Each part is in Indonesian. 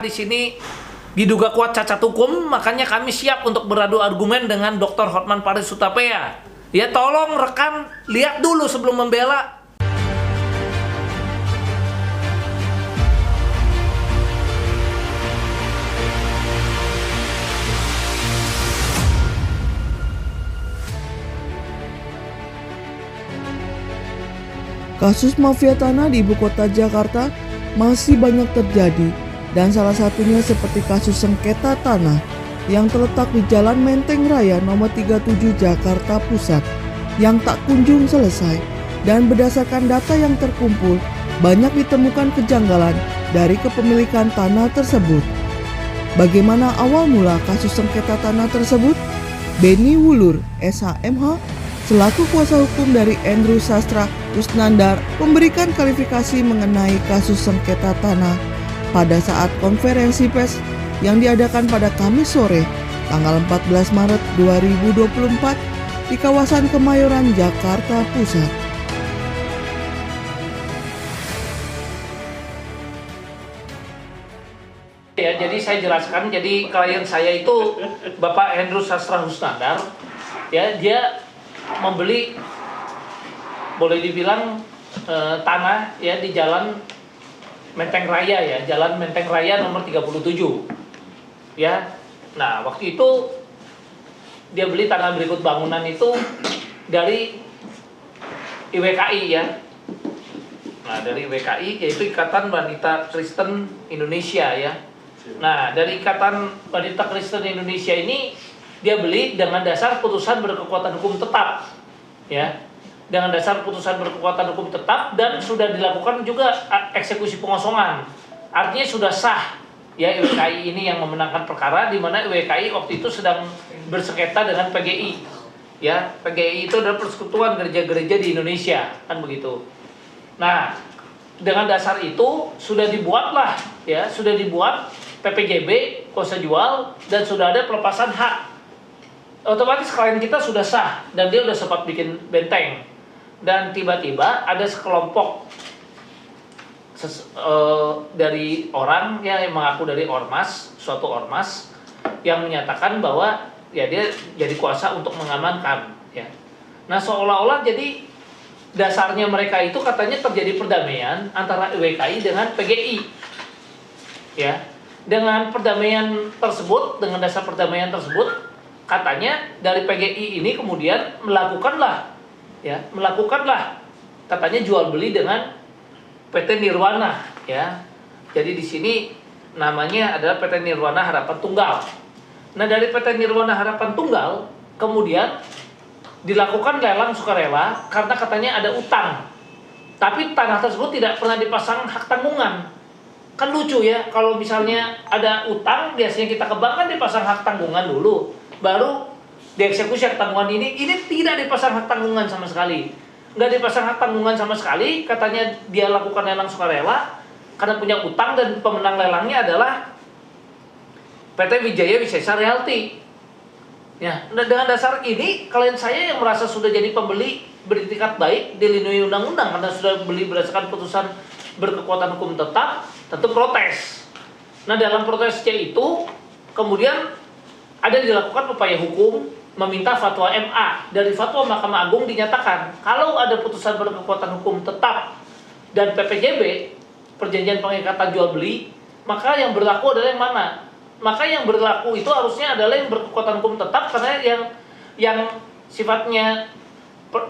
Di sini diduga kuat cacat hukum, makanya kami siap untuk beradu argumen dengan Dr. Hotman Paris Hutapea. Ya tolong rekan lihat dulu sebelum membela. Kasus mafia tanah di ibu kota Jakarta masih banyak terjadi, dan salah satunya seperti kasus sengketa tanah yang terletak di Jalan Menteng Raya nomor 37 Jakarta Pusat yang tak kunjung selesai. Dan berdasarkan data yang terkumpul, banyak ditemukan kejanggalan dari kepemilikan tanah tersebut. Bagaimana awal mula kasus sengketa tanah tersebut? Benny Wulur, SHMH, selaku kuasa hukum dari Andrew Sastra Rusnandar, memberikan klarifikasi mengenai kasus sengketa tanah pada saat konferensi pers yang diadakan pada Kamis sore, tanggal 14 Maret 2024 di kawasan Kemayoran, Jakarta Pusat. Ya, jadi saya jelaskan, jadi klien saya itu Bapak Andrew Sastra Rusnandar. Ya, dia membeli, boleh dibilang tanah ya di Jalan Menteng Raya ya, Jalan Menteng Raya nomor 37. Ya. Nah, waktu itu dia beli tanah berikut bangunan itu dari IWKI ya. Nah, dari IWKI yaitu Ikatan Wanita Kristen Indonesia ya. Nah, dari Ikatan Wanita Kristen Indonesia ini dia beli dengan dasar putusan berkekuatan hukum tetap, ya, dengan dasar putusan berkekuatan hukum tetap, dan sudah dilakukan juga eksekusi pengosongan, artinya sudah sah, ya. IWKI ini yang memenangkan perkara, di mana IWKI waktu itu sedang bersengketa dengan PGI, ya. PGI itu adalah Persekutuan Gereja-Gereja di Indonesia, kan begitu. Nah, dengan dasar itu sudah dibuatlah, ya, sudah dibuat PPJB, kuasa jual, dan sudah ada pelepasan hak. Otomatis klien kita sudah sah dan dia sudah sempat bikin benteng, dan tiba-tiba ada sekelompok dari orang ya, yang mengaku dari ormas, suatu ormas yang menyatakan bahwa ya dia jadi kuasa untuk mengamankan ya. Nah, seolah-olah jadi dasarnya mereka itu katanya terjadi perdamaian antara IWKI dengan PGI ya. Dengan perdamaian tersebut, dengan dasar perdamaian tersebut, katanya dari PGI ini kemudian melakukanlah katanya jual beli dengan PT Nirwana ya. Jadi di sini namanya adalah PT Nirwana Harapan Tunggal. Nah, dari PT Nirwana Harapan Tunggal kemudian dilakukan lelang sukarela karena katanya ada utang. Tapi tanah tersebut tidak pernah dipasang hak tanggungan. Kan lucu ya, kalau misalnya ada utang biasanya kita ke bank kan dipasang hak tanggungan dulu, baru dieksekusi hak tanggungan. Ini tidak dipasang hak tanggungan sama sekali. Nggak dipasang hak tanggungan sama sekali, katanya dia lakukan lelang sukarela karena punya utang, dan pemenang lelangnya adalah PT Wijaya Wisesa Realty. Ya, dengan dasar ini klien saya yang merasa sudah jadi pembeli beritikat baik, dilindungi undang-undang karena sudah beli berdasarkan putusan berkekuatan hukum tetap, tentu protes. Nah, dalam protesnya itu kemudian ada dilakukan upaya hukum meminta fatwa MA. Dari fatwa Mahkamah Agung dinyatakan kalau ada putusan berkekuatan hukum tetap dan PPJB, perjanjian pengikatan jual beli, maka yang berlaku adalah yang mana? Maka yang berlaku itu harusnya adalah yang berkekuatan hukum tetap, karena yang sifatnya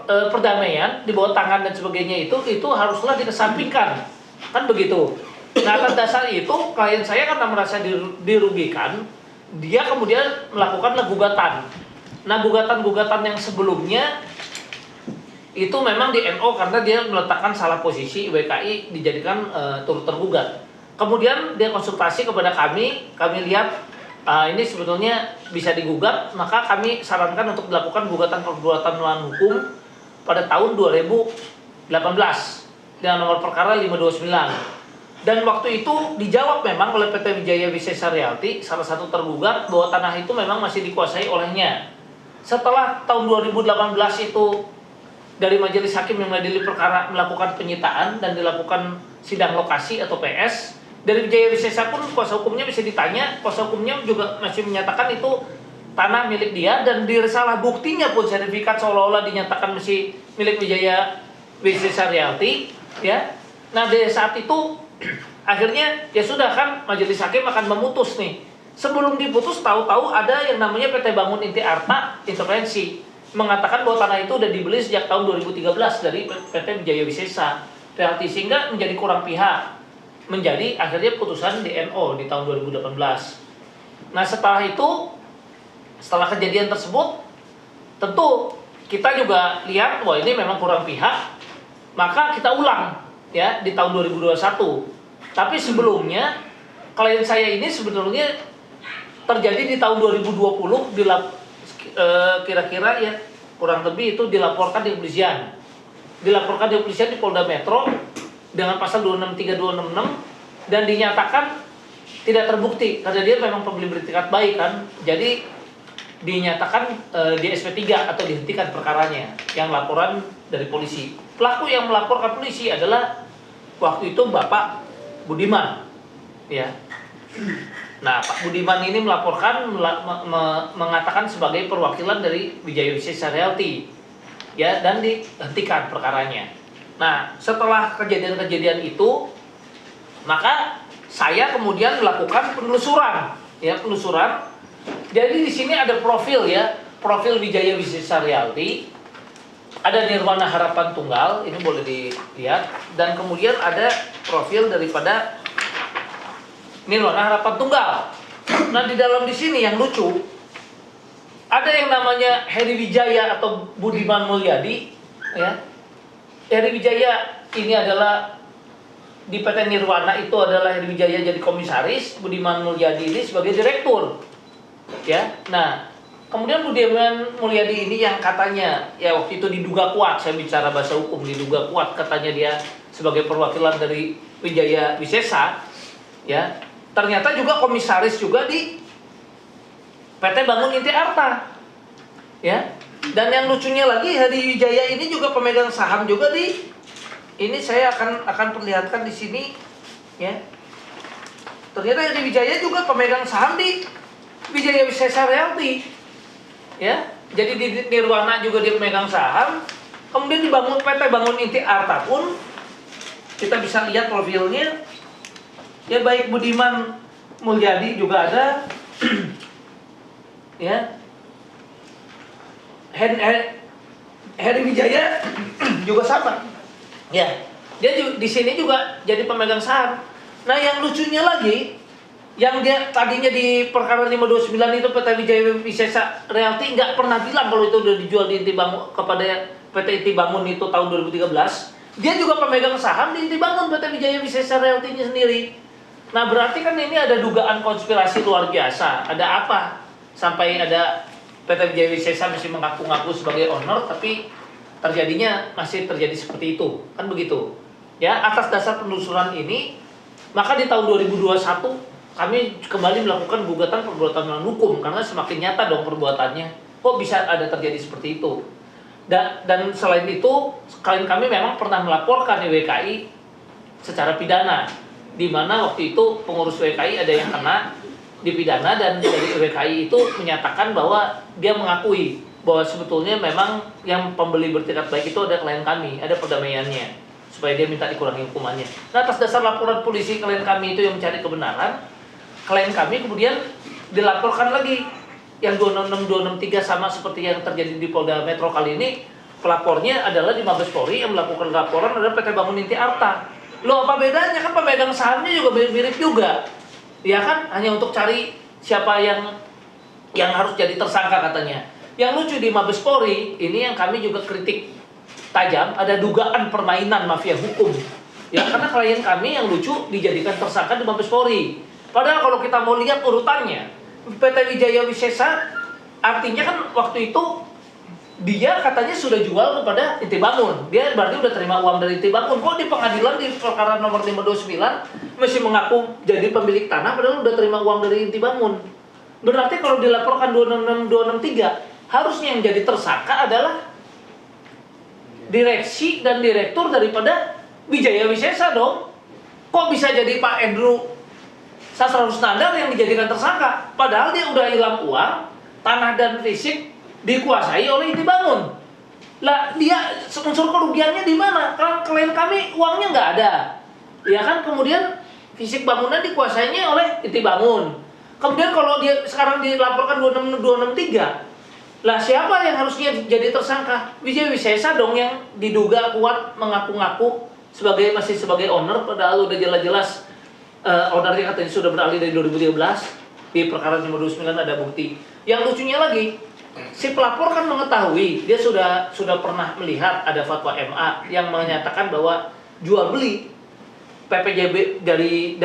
perdamaian di bawah tangan dan sebagainya itu haruslah dikesampingkan, kan begitu. Nah, atas dasar itu klien saya karena merasa dirugikan, dia kemudian melakukanlah gugatan. Nah, gugatan yang sebelumnya itu memang di NO karena dia meletakkan salah posisi IWKI dijadikan turut tergugat. Kemudian dia konsultasi kepada kami lihat ini sebetulnya bisa digugat, maka kami sarankan untuk dilakukan gugatan perbuatan melawan hukum pada tahun 2018 dengan nomor perkara 529. Dan waktu itu dijawab memang oleh PT Wijaya Wisesa Realty, salah satu tergugat, bahwa tanah itu memang masih dikuasai olehnya. Setelah tahun 2018 itu dari majelis hakim yang mengadili perkara melakukan penyitaan dan dilakukan sidang lokasi atau PS, Dari Wijaya Wisesa pun kuasa hukumnya bisa ditanya, kuasa hukumnya juga masih menyatakan itu tanah milik dia, dan di risalah buktinya pun sertifikat seolah-olah dinyatakan masih milik Wijaya Wisesa Realty, ya. Nah, di saat itu akhirnya ya sudah kan, majelis hakim akan memutus nih. Sebelum diputus tahu-tahu ada yang namanya PT Bangun Inti Arta intervensi mengatakan bahwa tanah itu udah dibeli sejak tahun 2013 dari PT Wijaya Wisesa Realty, sehingga menjadi kurang pihak. Menjadi akhirnya putusan DNO di tahun 2018. Nah, setelah itu, setelah kejadian tersebut, tentu kita juga lihat bahwa ini memang kurang pihak, maka kita ulang ya di tahun 2021. Tapi sebelumnya klien saya ini sebenarnya terjadi di tahun 2020, kira-kira ya kurang lebih itu dilaporkan di kepolisian. Dilaporkan di kepolisian di Polda Metro dengan pasal 263 266, dan dinyatakan tidak terbukti karena dia memang pembeli beretikat baik kan. Jadi dinyatakan di SP3 atau dihentikan perkaranya yang laporan dari polisi. Pelaku yang melaporkan polisi adalah waktu itu Bapak Budiman, ya. Nah, Pak Budiman ini melaporkan mengatakan sebagai perwakilan dari Wijaya Wisesa Realty, ya, dan dihentikan perkaranya. Nah, setelah kejadian-kejadian itu, maka saya kemudian melakukan penelusuran, ya, penelusuran. Jadi di sini ada profil, ya, profil Wijaya Wisesa Realty, ada Nirwana Harapan Tunggal, ini boleh dilihat, dan kemudian ada profil daripada Nirwana Harapan Tunggal. Nah, di dalam di sini yang lucu, ada yang namanya Heri Wijaya atau Budiman Mulyadi, ya. Heri Wijaya ini adalah di PT Nirwana, itu adalah Heri Wijaya jadi komisaris, Budiman Mulyadi ini sebagai direktur, ya. Nah, kemudian Budiman Mulyadi ini yang katanya ya waktu itu diduga kuat, saya bicara bahasa hukum, diduga kuat katanya dia sebagai perwakilan dari Wijaya Wisesa, ya. Ternyata juga komisaris juga di PT Bangun Inti Arta, ya. Dan yang lucunya lagi, Heri Wijaya ini juga pemegang saham juga di ini, saya akan perlihatkan di sini, ya. Ternyata Heri Wijaya juga pemegang saham di Wijaya Wisesa Realty, ya. Jadi di Nirwana juga dia pemegang saham. Kemudian dibangun PT Bangun Inti Arta pun kita bisa lihat profilnya, ya, baik Budiman Mulyadi juga ada, ya. Heri Wijaya juga sama, ya. Dia juga, di sini juga jadi pemegang saham. Nah, yang lucunya lagi, yang dia tadinya di perkara 529 itu PT Wijaya Wisesa Realty nggak pernah bilang kalau itu udah dijual di Inti Bangun kepada PT Inti Bangun itu tahun 2013. Dia juga pemegang saham di Inti Bangun PT Wijaya Wisesa Realty-nya sendiri. Nah, berarti kan ini ada dugaan konspirasi luar biasa. Ada apa sampai ada PT Wijaya Wisesa masih mengaku-ngaku sebagai owner, tapi masih terjadi seperti itu, kan begitu? Ya, atas dasar penelusuran ini, maka di tahun 2021 kami kembali melakukan gugatan perbuatan melawan hukum karena semakin nyata dong perbuatannya. Kok bisa ada terjadi seperti itu? Dan selain itu, klien kami memang pernah melaporkan WKI secara pidana, di mana waktu itu pengurus WKI ada yang kena dipidana, dan dari WKI itu menyatakan bahwa dia mengakui bahwa sebetulnya memang yang pembeli bertingkat baik itu ada klien kami, ada perdamaiannya, supaya dia minta dikurangi hukumannya. Nah, atas dasar laporan polisi klien kami itu yang mencari kebenaran, klien kami kemudian dilaporkan lagi yang 266 263 sama seperti yang terjadi di Polda Metro kali ini. Pelapornya adalah di Mabes Polri, yang melakukan laporan adalah PT Bangun Inti Arta. Loh, apa bedanya? Kan pemegang sahamnya juga mirip juga, ya kan? Hanya untuk cari siapa yang harus jadi tersangka katanya. Yang lucu di Mabes Polri ini yang kami juga kritik tajam, ada dugaan permainan mafia hukum, ya, karena klien kami yang lucu dijadikan tersangka di Mabes Polri. Padahal kalau kita mau lihat urutannya, PT Wijaya Wisesa artinya kan waktu itu dia katanya sudah jual kepada Inti Bangun. Dia berarti udah terima uang dari Inti Bangun. Kok di pengadilan di perkara nomor 529 masih mengaku jadi pemilik tanah padahal udah terima uang dari Inti Bangun. Berarti kalau dilaporkan 266 263, harusnya yang jadi tersangka adalah direksi dan direktur daripada Wijaya Wisesa dong. Kok bisa jadi Pak Andrew Sastra Rusnandar yang dijadikan tersangka, padahal dia udah hilang uang, tanah dan fisik dikuasai oleh Intibangun. Lah dia unsur kerugiannya di mana? Kalau klien kami uangnya nggak ada, ya kan? Kemudian fisik bangunan dikuasainya oleh Intibangun. Kemudian kalau dia sekarang dilaporkan 26263, lah siapa yang harusnya jadi tersangka? Wijaya Wisesa dong yang diduga kuat mengaku-ngaku masih sebagai owner, padahal udah jelas-jelas ownernya katanya sudah beralih dari 2013. Di perkara nomor 29 ada bukti. Yang lucunya lagi, si pelapor kan mengetahui, dia sudah pernah melihat ada fatwa MA yang menyatakan bahwa jual beli PPJB dari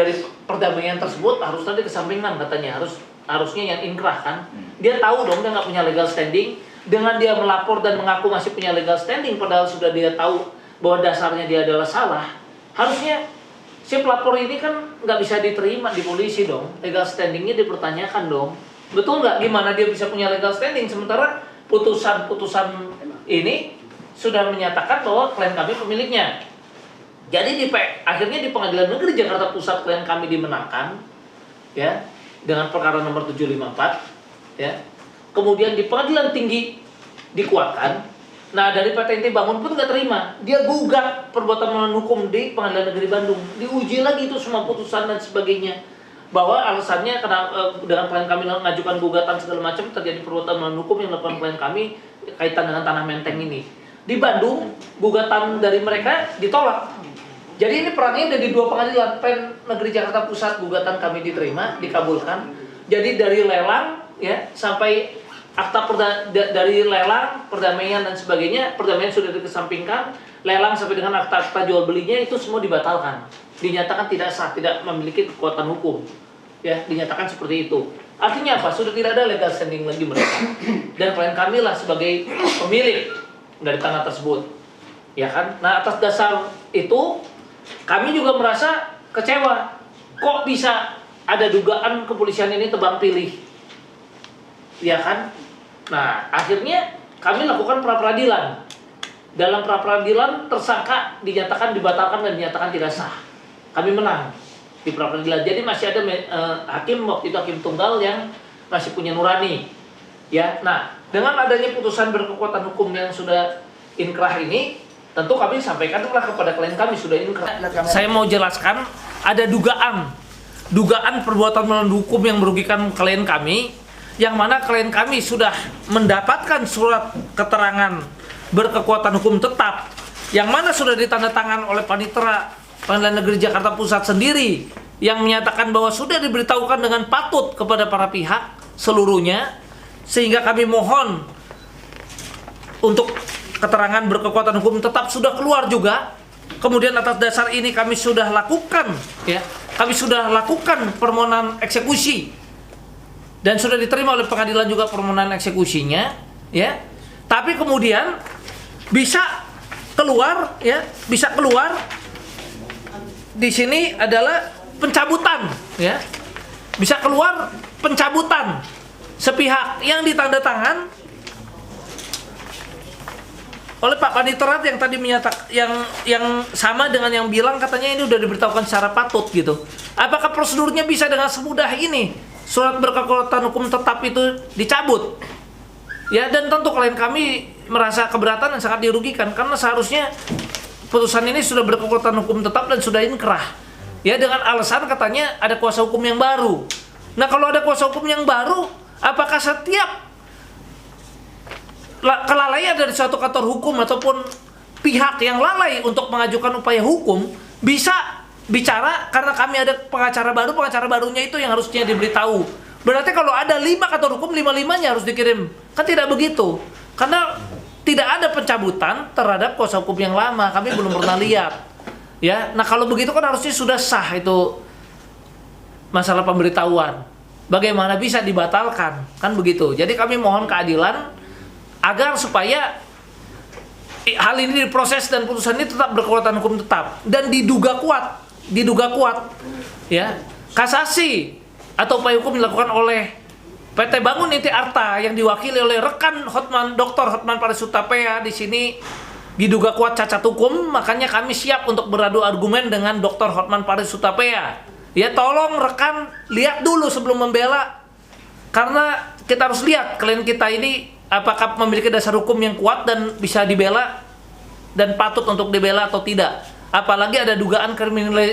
perdamaian tersebut harus tadi kesampingkan katanya, harusnya yang inkrah kan. Dia tahu dong dia nggak punya legal standing. Dengan dia melapor dan mengaku masih punya legal standing, padahal sudah dia tahu bahwa dasarnya dia adalah salah. Harusnya si pelapor ini kan nggak bisa diterima di polisi dong. Legal standingnya dipertanyakan dong. Betul nggak? Gimana dia bisa punya legal standing sementara putusan ini sudah menyatakan bahwa klien kami pemiliknya. Jadi akhirnya di Pengadilan Negeri Jakarta Pusat klien kami dimenangkan, ya, dengan perkara nomor 754, ya. Kemudian di Pengadilan Tinggi dikuatkan. Nah, dari PT Intibangun pun nggak terima. Dia gugat perbuatan melawan hukum di Pengadilan Negeri Bandung. Diuji lagi itu semua putusan dan sebagainya. Bahwa alasannya karena dengan klien kami mengajukan gugatan segala macam terjadi perbuatan melawan hukum yang dilakukan klien kami kaitan dengan tanah menteng ini. Di Bandung, gugatan dari mereka ditolak. Jadi ini perannya dari dua pengadilan. PN Negeri Jakarta Pusat gugatan kami diterima, dikabulkan. Jadi dari lelang ya sampai akta dari lelang, perdamaian dan sebagainya, perdamaian sudah dikesampingkan, lelang sampai dengan akta jual belinya itu semua dibatalkan. Dinyatakan tidak sah, tidak memiliki kekuatan hukum. Ya, dinyatakan seperti itu. Artinya apa? Sudah tidak ada legal standing lagi mereka. Dan klien kami lah sebagai pemilik dari tanah tersebut. Ya kan? Nah, atas dasar itu kami juga merasa kecewa. Kok bisa ada dugaan kepolisian ini tebang pilih? Ya kan? Nah, akhirnya kami lakukan pra-peradilan. Dalam pra-peradilan tersangka dinyatakan dibatalkan dan dinyatakan tidak sah. Kami menang di pra-peradilan. Jadi masih ada hakim waktu itu hakim tunggal yang masih punya nurani. Ya. Nah, dengan adanya putusan berkekuatan hukum yang sudah inkrah ini, tentu kami sampaikanlah kepada klien kami sudah inkrah. Saya mau jelaskan ada dugaan perbuatan melawan hukum yang merugikan klien kami, yang mana klien kami sudah mendapatkan surat keterangan berkekuatan hukum tetap, yang mana sudah ditandatangan oleh Panitera Pengadilan Negeri Jakarta Pusat sendiri, yang menyatakan bahwa sudah diberitahukan dengan patut kepada para pihak seluruhnya, sehingga kami mohon untuk keterangan berkekuatan hukum tetap sudah keluar juga. Kemudian atas dasar ini kami sudah lakukan, ya, kami sudah lakukan permohonan eksekusi dan sudah diterima oleh pengadilan juga permohonan eksekusinya, ya. Tapi kemudian bisa keluar, ya, bisa keluar di sini adalah pencabutan, ya. Bisa keluar pencabutan sepihak yang ditandatangan oleh Pak Panitera yang tadi menyatakan yang sama dengan yang bilang katanya ini udah diberitahukan secara patut gitu. Apakah prosedurnya bisa dengan semudah ini surat berkekuatan hukum tetap itu dicabut? Ya, dan tentu klien kami merasa keberatan dan sangat dirugikan karena seharusnya putusan ini sudah berkekuatan hukum tetap dan sudah inkrah. Ya, dengan alasan katanya ada kuasa hukum yang baru. Nah, kalau ada kuasa hukum yang baru, apakah setiap kelalaian dari suatu kantor hukum ataupun pihak yang lalai untuk mengajukan upaya hukum bisa bicara karena kami ada pengacara barunya itu yang harusnya diberitahu? Berarti kalau ada 5 kantor hukum, 5-5-nya harus dikirim. Kan tidak begitu. Karena tidak ada pencabutan terhadap kuasa hukum yang lama. Kami belum pernah lihat. Ya, nah kalau begitu kan harusnya sudah sah itu masalah pemberitahuan. Bagaimana bisa dibatalkan? Kan begitu. Jadi kami mohon keadilan agar supaya hal ini diproses dan putusan ini tetap berkekuatan hukum tetap dan diduga kuat, ya. Kasasi atau upaya hukum dilakukan oleh PT Bangun Inti Arta yang diwakili oleh rekan Dr. Hotman Paris Hutapea di sini diduga kuat cacat hukum, makanya kami siap untuk beradu argumen dengan Dr. Hotman Paris Hutapea Ya tolong rekan lihat dulu sebelum membela, karena kita harus lihat klien kita ini apakah memiliki dasar hukum yang kuat dan bisa dibela dan patut untuk dibela atau tidak. Apalagi ada dugaan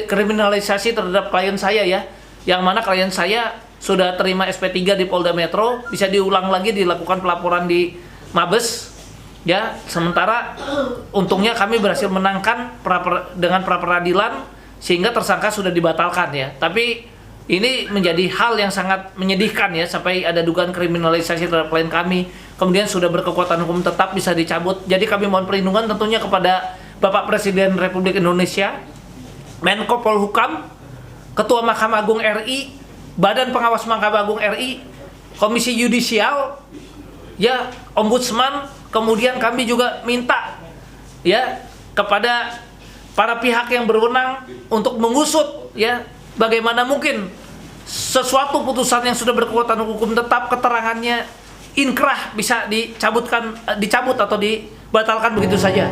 kriminalisasi terhadap klien saya ya, yang mana klien saya sudah terima SP3 di Polda Metro, bisa diulang lagi dilakukan pelaporan di Mabes. Ya, sementara untungnya kami berhasil menangkan dengan pra peradilan sehingga tersangka sudah dibatalkan ya. Tapi ini menjadi hal yang sangat menyedihkan ya, sampai ada dugaan kriminalisasi terhadap klien kami. Kemudian sudah berkekuatan hukum tetap bisa dicabut. Jadi kami mohon perlindungan tentunya kepada Bapak Presiden Republik Indonesia, Menko Polhukam, Ketua Mahkamah Agung RI, Badan Pengawas Mahkamah Agung RI, Komisi Yudisial, ya, Ombudsman. Kemudian kami juga minta ya kepada para pihak yang berwenang untuk mengusut ya, bagaimana mungkin sesuatu putusan yang sudah berkekuatan hukum tetap keterangannya inkrah bisa dicabut atau dibatalkan begitu saja.